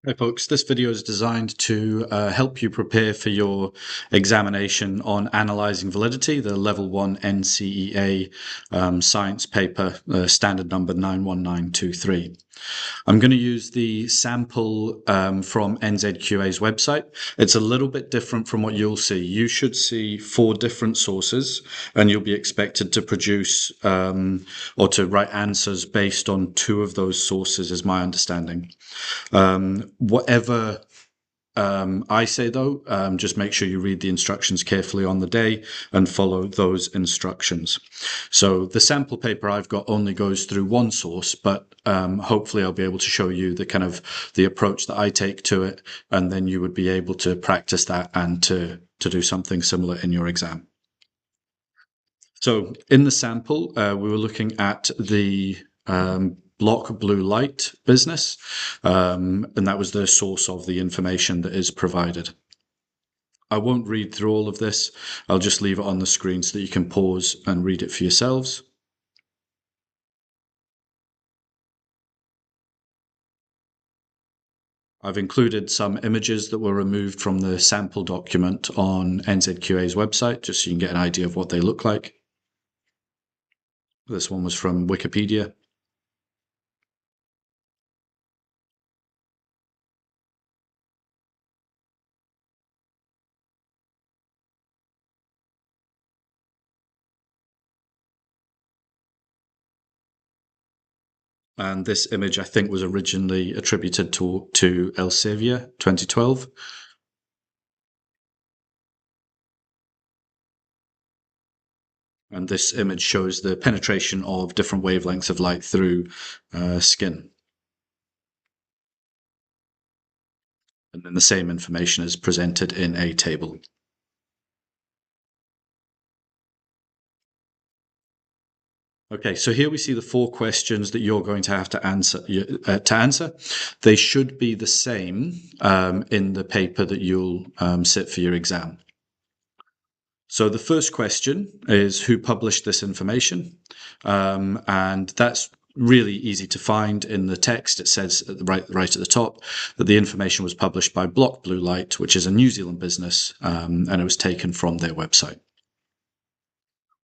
Hey folks, this video is designed to help you prepare for your examination on analyzing validity, the level 1 NCEA science paper, standard number 91923. I'm going to use the sample from NZQA's website. It's a little bit different from what you'll see. You should see 4 different sources, and you'll be expected to produce or to write answers based on 2 of those sources, is my understanding. Whatever I say, though, just make sure you read the instructions carefully on the day and follow those instructions. So the sample paper I've got only goes through one source, but hopefully I'll be able to show you the approach that I take to it, and then you would be able to practice that and to do something similar in your exam. So in the sample, we were looking at the block blue light business, and that was the source of the information that is provided. I won't read through all of this. I'll just leave it on the screen so that you can pause and read it for yourselves. I've included some images that were removed from the sample document on NZQA's website, just so you can get an idea of what they look like. This one was from Wikipedia. And this image, I think, was originally attributed to Elsevier 2012. And this image shows the penetration of different wavelengths of light through skin. And then the same information is presented in a table. Okay, so here we see the 4 questions that you're going to have to answer. They should be the same in the paper that you'll sit for your exam. So the first question is, who published this information? And that's really easy to find in the text. It says right at the top that the information was published by Block Blue Light, which is a New Zealand business, and it was taken from their website.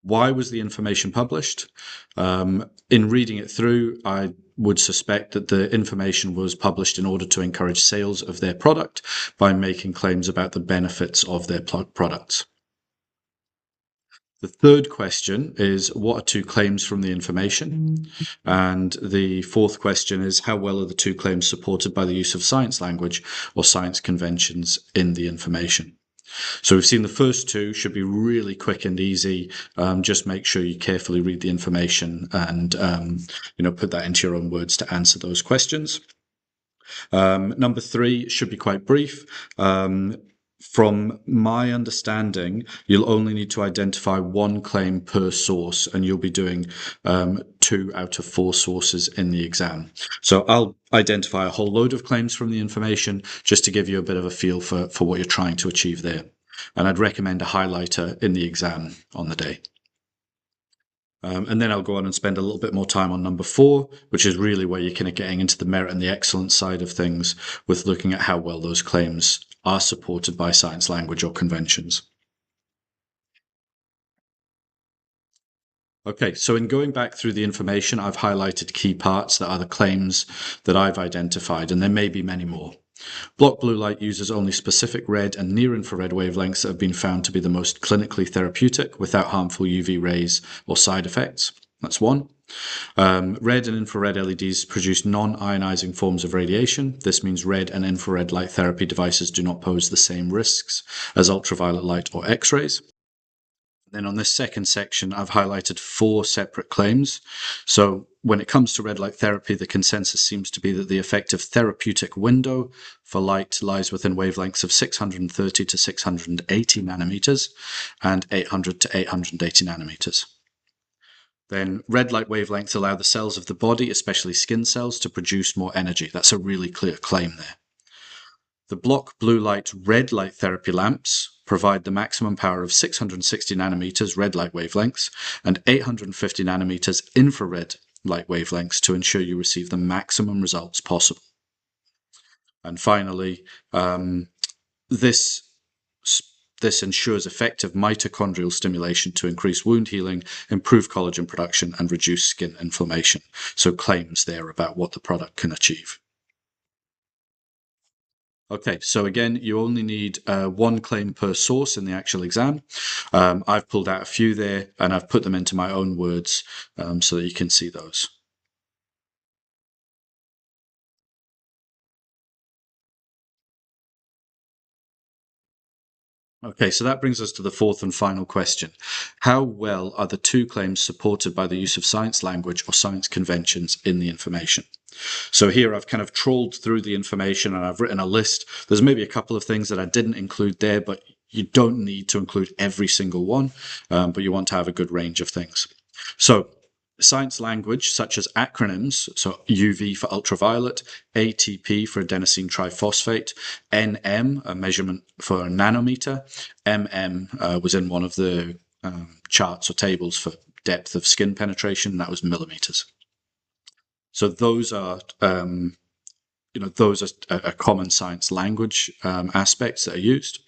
Why was the information published? In reading it through, I would suspect that the information was published in order to encourage sales of their product by making claims about the benefits of their products. The third question is, what are 2 claims from the information? And the fourth question is, how well are the 2 claims supported by the use of science language or science conventions in the information? So we've seen the first 2 should be really quick and easy. Just make sure you carefully read the information and put that into your own words to answer those questions. Number 3 should be quite brief. From my understanding, you'll only need to identify 1 claim per source, and you'll be doing 2 out of 4 sources in the exam. So I'll identify a whole load of claims from the information just to give you a bit of a feel for what you're trying to achieve there. And I'd recommend a highlighter in the exam on the day. And then I'll go on and spend a little bit more time on number 4, which is really where you're kind of getting into the merit and the excellence side of things, with looking at how well those claims are supported by science language or conventions. Okay, so in going back through the information, I've highlighted key parts that are the claims that I've identified, and there may be many more. Block blue light uses only specific red and near-infrared wavelengths that have been found to be the most clinically therapeutic without harmful UV rays or side effects. That's 1. Red and infrared LEDs produce non-ionizing forms of radiation. This means red and infrared light therapy devices do not pose the same risks as ultraviolet light or X-rays. Then on this second section, I've highlighted 4 separate claims. So when it comes to red light therapy, the consensus seems to be that the effective therapeutic window for light lies within wavelengths of 630 to 680 nanometers and 800 to 880 nanometers. Then red light wavelengths allow the cells of the body, especially skin cells, to produce more energy. That's a really clear claim there. The block blue light red light therapy lamps provide the maximum power of 660 nanometers red light wavelengths and 850 nanometers infrared light wavelengths to ensure you receive the maximum results possible. And finally, this ensures effective mitochondrial stimulation to increase wound healing, improve collagen production, and reduce skin inflammation. So claims there about what the product can achieve. Okay, so again, you only need one claim per source in the actual exam. I've pulled out a few there, and I've put them into my own words so that you can see those. Okay, so that brings us to the fourth and final question. How well are the two claims supported by the use of science language or science conventions in the information? So here I've kind of trawled through the information and I've written a list. There's maybe a couple of things that I didn't include there, but you don't need to include every single one, but you want to have a good range of things. So science language, such as acronyms, so UV for ultraviolet, ATP for adenosine triphosphate, NM, a measurement for a nanometer, MM was in one of the charts or tables for depth of skin penetration, and that was millimeters. So those are those are common science language aspects that are used.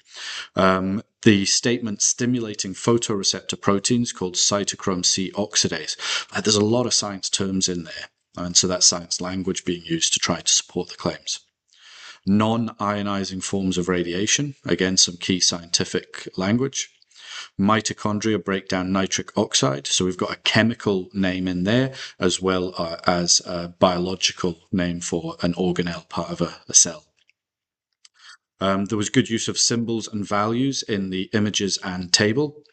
The statement stimulating photoreceptor proteins called cytochrome C oxidase. There's a lot of science terms in there, and so that's science language being used to try to support the claims. Non-ionizing forms of radiation, again, some key scientific language. Mitochondria break down nitric oxide, so we've got a chemical name in there as well as a biological name for an organelle, part of a cell. There was good use of symbols and values in the images and table,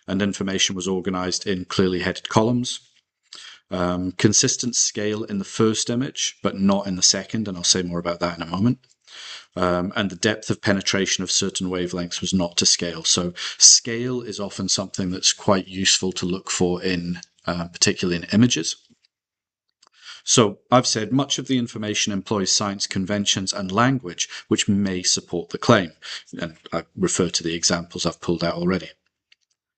and information was organized in clearly headed columns. Consistent scale in the first image, but not in the second, and I'll say more about that in a moment. And the depth of penetration of certain wavelengths was not to scale. So scale is often something that's quite useful to look for in, particularly in images. So I've said much of the information employs science conventions and language which may support the claim, and I refer to the examples I've pulled out already.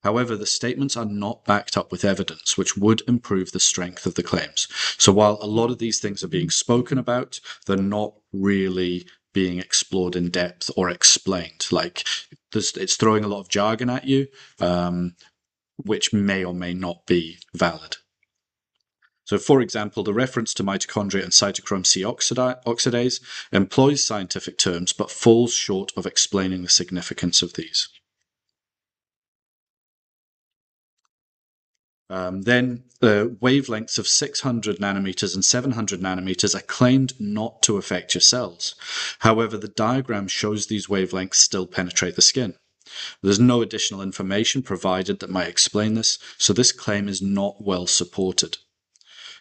However, the statements are not backed up with evidence, which would improve the strength of the claims. So while a lot of these things are being spoken about, they're not really being explored in depth or explained. Like it's throwing a lot of jargon at you, which may or may not be valid. So, for example, the reference to mitochondria and cytochrome C oxidase employs scientific terms but falls short of explaining the significance of these. Then the wavelengths of 600 nanometers and 700 nanometers are claimed not to affect your cells. However, the diagram shows these wavelengths still penetrate the skin. There's no additional information provided that might explain this, so this claim is not well supported.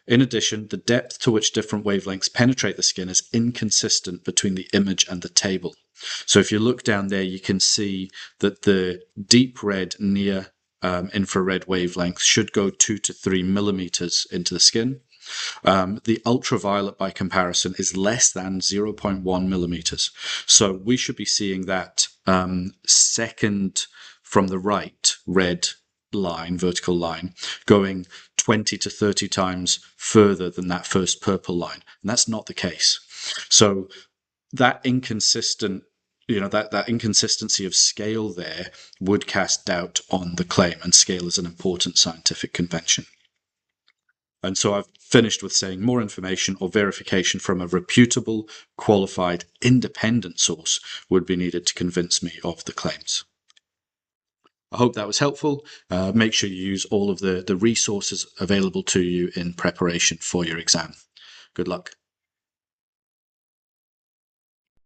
In addition, the depth to which different wavelengths penetrate the skin is inconsistent between the image and the table. So if you look down there, you can see that the deep red near infrared wavelength should go 2 to 3 millimeters into the skin. The ultraviolet, by comparison, is less than 0.1 millimeters. So we should be seeing that second from the right red line, vertical line, going 20 to 30 times further than that first purple line. And that's not the case. So that inconsistent, that inconsistency of scale there would cast doubt on the claim, and scale is an important scientific convention. And so I've finished with saying more information or verification from a reputable, qualified, independent source would be needed to convince me of the claims. I hope that was helpful. Make sure you use all of the resources available to you in preparation for your exam. Good luck.